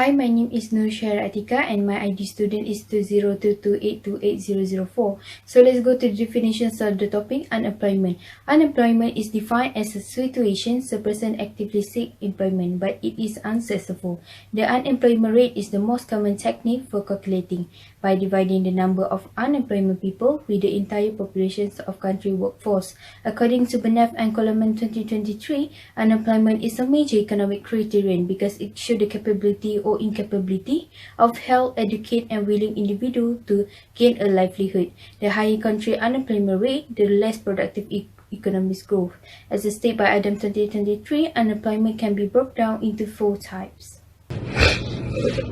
Hi, my name is Nur Atika and my ID student is 2022828004. So let's go to the definitions of the topic unemployment. Unemployment is defined as a situation a person actively seeks employment but it is unsuccessful. The unemployment rate is the most common technique for calculating by dividing the number of unemployment people with the entire population of country workforce. According to Benef and Coleman 2023, unemployment is a major economic criterion because it shows the capability or incapability of health, educate and willing individual to gain a livelihood. The higher country unemployment rate, the less productive economic growth. As stated by Adam 2023, unemployment can be broken down into 4 types.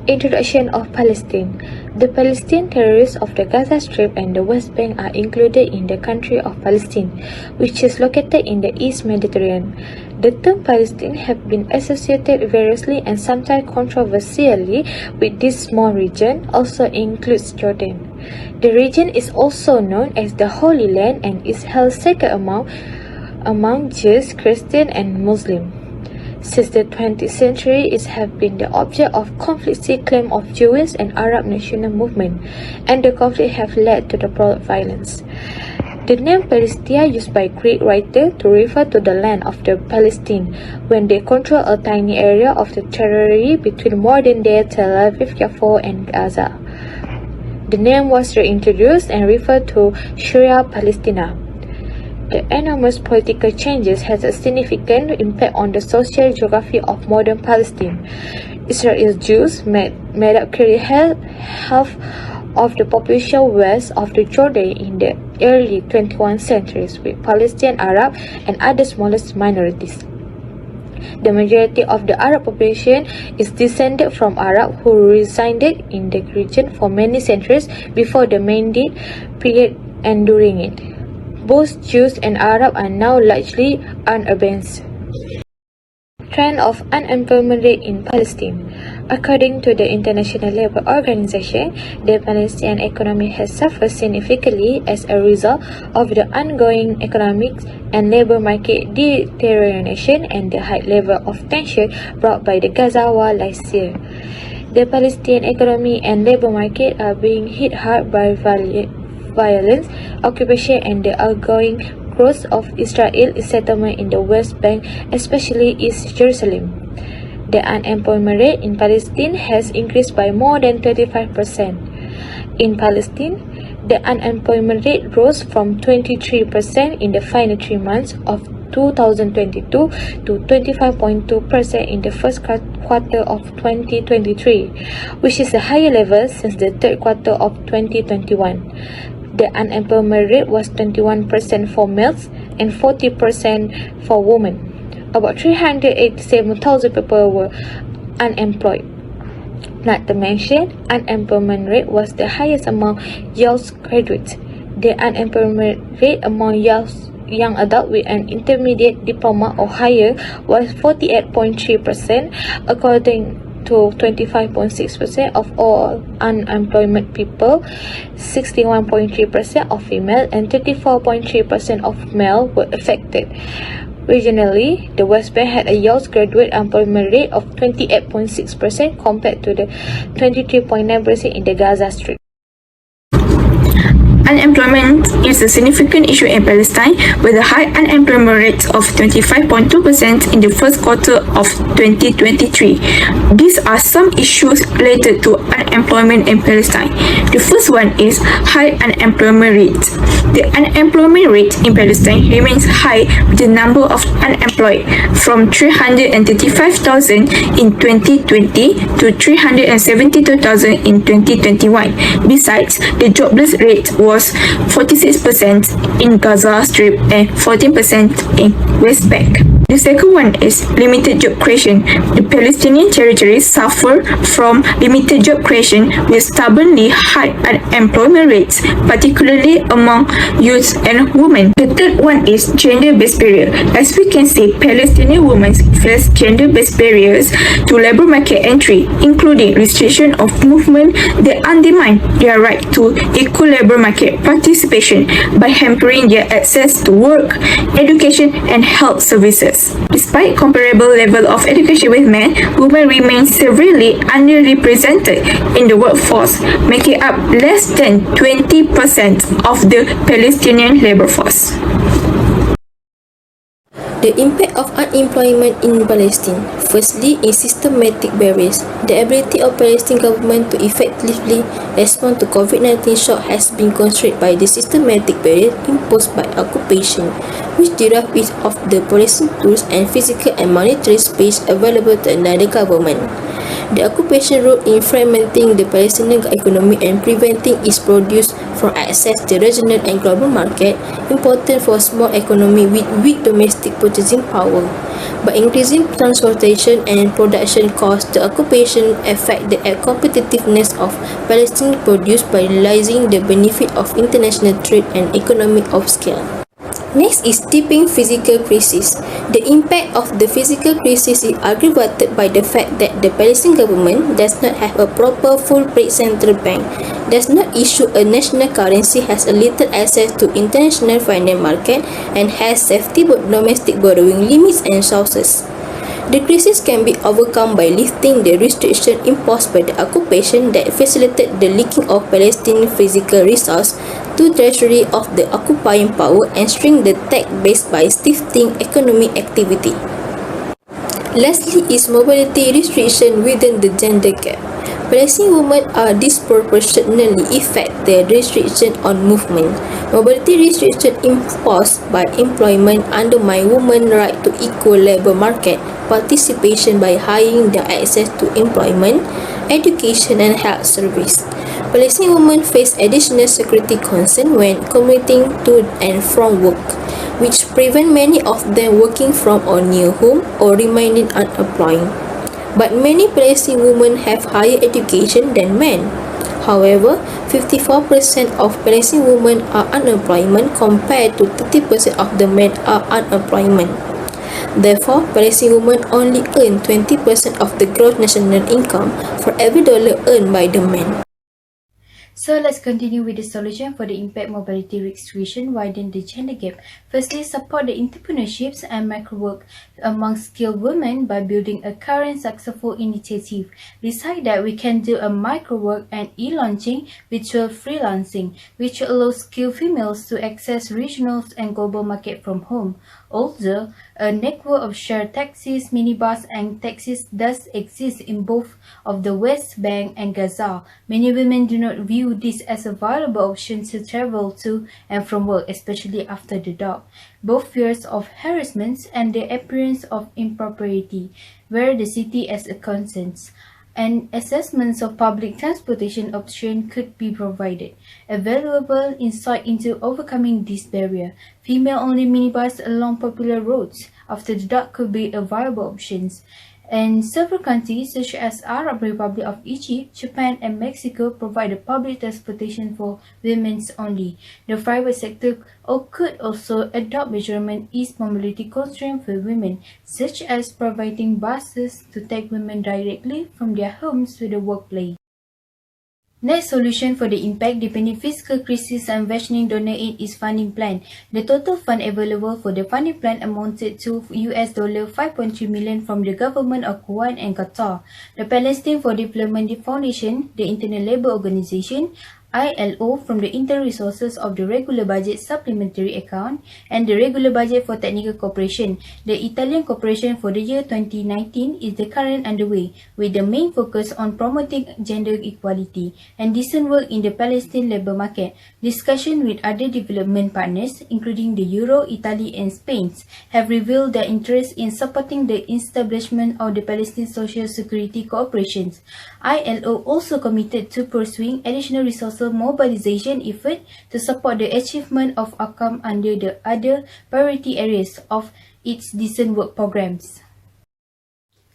Introduction of Palestine. The Palestinian terrorists of the Gaza Strip and the West Bank are included in the country of Palestine, which is located in the East Mediterranean. The term Palestine has been associated variously and sometimes controversially with this small region, also includes Jordan. The region is also known as the Holy Land and is held sacred among Jews, Christians, and Muslims. Since the 20th century, it has been the object of conflicting claims of Jewish and Arab national movement, and the conflict have led to the prolonged violence. The name Palestine used by Greek writers to refer to the land of the Palestine when they control a tiny area of the territory between modern-day Tel Aviv, Yafo, and Gaza. The name was reintroduced and referred to Syria Palestina. The enormous political changes has a significant impact on the social geography of modern Palestine. Israel's Jews made up nearly half of the population west of the Jordan in the early 21st century, with Palestinian Arab and other smallest minorities. The majority of the Arab population is descended from Arabs who resided in the region for many centuries before the Mandate period and during it. Both Jews and Arabs are now largely unurbanized. Trend of unemployment rate in Palestine. According to the International Labour Organization, the Palestinian economy has suffered significantly as a result of the ongoing economic and labour market deterioration and the high level of tension brought by the Gaza war last year. The Palestinian economy and labour market are being hit hard by violence, occupation and the ongoing growth of Israel's settlement in the West Bank, especially East Jerusalem. The unemployment rate in Palestine has increased by more than 25%. In Palestine, the unemployment rate rose from 23% in the final 3 months of 2022 to 25.2% in the first quarter of 2023, which is a higher level since the third quarter of 2021. The unemployment rate was 21% for males and 40% for women. About 387,000 people were unemployed. Not to mention, unemployment rate was the highest among young graduates. The unemployment rate among young adults with an intermediate diploma or higher was 48.3%, according to 25.6% of all unemployed people, 61.3% of female and 34.3% of male were affected. Regionally, the West Bank had a youth graduate employment rate of 28.6% compared to the 23.9% in the Gaza Strip. Unemployment is a significant issue in Palestine, with a high unemployment rate of 25.2% in the first quarter of 2023. These are some issues related to unemployment in Palestine. The first one is high unemployment rate. The unemployment rate in Palestine remains high, with the number of unemployed from 335,000 in 2020 to 372,000 in 2021. Besides, the jobless rate was 46% in Gaza Strip and 14% in West Bank. The second one is limited job creation. The Palestinian territories suffer from limited job creation with stubbornly high unemployment rates, particularly among youth and women. The third one is gender-based barrier. As we can see, Palestinian women face gender-based barriers to labor market entry, including restriction of movement that undermine their right to equal labor market participation by hampering their access to work, education, and health services. workforce. Despite comparable level of education with men, women remain severely underrepresented in the workforce, making up less than 20% of the Palestinian labor force. The impact of unemployment in Palestine. Firstly, in systematic barriers. The ability of Palestine government to effectively respond to COVID-19 shock has been constrained by the systematic barriers imposed by occupation, which derive of the policing tools and physical and monetary space available to another government. The occupation role in fragmenting the Palestinian economy and preventing its produce from access to regional and global market, important for small economy with weak domestic purchasing power. By increasing transportation and production costs, the occupation affect the competitiveness of Palestinian produce by realizing the benefit of international trade and economic of scale. Next is deepening physical crisis. The impact of the physical crisis is aggravated by the fact that the Palestinian government does not have a proper full-fledged central bank, does not issue a national currency, has a little access to international finance market, and has safety domestic borrowing limits and sources. The crisis can be overcome by lifting the restriction imposed by the occupation that facilitated the leaking of Palestinian physical resources to treasury of the occupying power and string the tax base by stifling economic activity. Lastly is mobility restriction within the gender gap. Palestinian women are disproportionately affected the restriction on movement. Mobility restriction imposed by employment undermine women's right to equal labor market participation by hindering their access to employment, education and health service. Palestinian women face additional security concerns when commuting to and from work, which prevent many of them working from or near home or remaining unemployed. But many Palestinian women have higher education than men. However, 54% of Palestinian women are unemployed compared to 30% of the men are unemployed. Therefore, Palestinian women only earn 20% of the gross national income for every dollar earned by the men. So let's continue with the solution for the impact mobility restriction widen the gender gap. Firstly, support the entrepreneurships and microwork among skilled women by building a current successful initiative. Beside that, we can do a microwork and e-launching virtual freelancing, which allows skilled females to access regional and global market from home. Also, a network of shared taxis, minibus, and taxis does exist in both of the West Bank and Gaza. Many women do not view this as a viable option to travel to and from work, especially after the dark. Both fears of harassment and the appearance of impropriety, where the city as a consent. And assessments of public transportation option could be provided. A valuable insight into overcoming this barrier. Female-only minibus along popular roads after the dark could be a viable option. And several countries such as Arab Republic of Egypt, Japan, and Mexico provide a public transportation for women only. The private sector could also adopt measurement ease mobility constraints for women, such as providing buses to take women directly from their homes to the workplace. Next solution for the impact depending fiscal crisis and rationing donor aid is funding plan. The total fund available for the funding plan amounted to $5.3 million from the government of Kuwait and Qatar. The Palestine for Development Foundation, the International Labour Organization, ILO from the internal resources of the regular budget supplementary account and the regular budget for technical cooperation. The Italian cooperation for the year 2019 is the current underway, with the main focus on promoting gender equality and decent work in the Palestinian labour market. Discussion with other development partners, including the Euro, Italy and Spain, have revealed their interest in supporting the establishment of the Palestinian Social Security Corporations. ILO also committed to pursuing additional resources mobilization effort to support the achievement of outcome under the other priority areas of its decent work programs.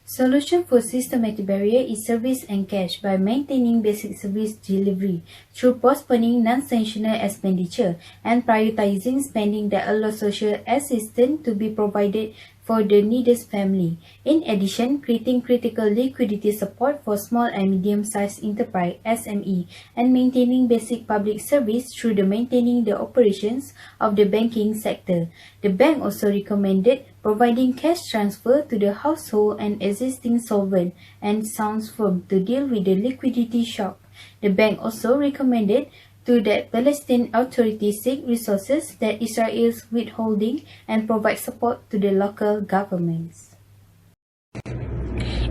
Solution for systematic barrier is service and cash by maintaining basic service delivery through postponing non-sanctional expenditure and prioritizing spending that allows social assistance to be provided for the neediest family. In addition, creating critical liquidity support for small and medium-sized enterprise (SME) and maintaining basic public service through the maintaining the operations of the banking sector. The bank also recommended providing cash transfer to the household and existing solvent and sound firm to deal with the liquidity shock. The bank also recommended to that Palestinian authorities seek resources that Israel is withholding and provide support to the local governments.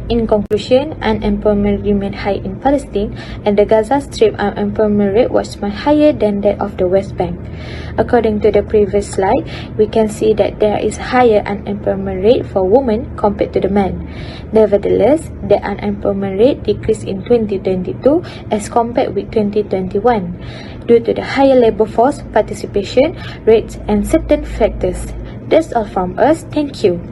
In conclusion, unemployment remained high in Palestine, and the Gaza Strip unemployment rate was much higher than that of the West Bank. According to the previous slide, we can see that there is higher unemployment rate for women compared to the men. Nevertheless, the unemployment rate decreased in 2022 as compared with 2021 due to the higher labor force participation rates and certain factors. That's all from us. Thank you.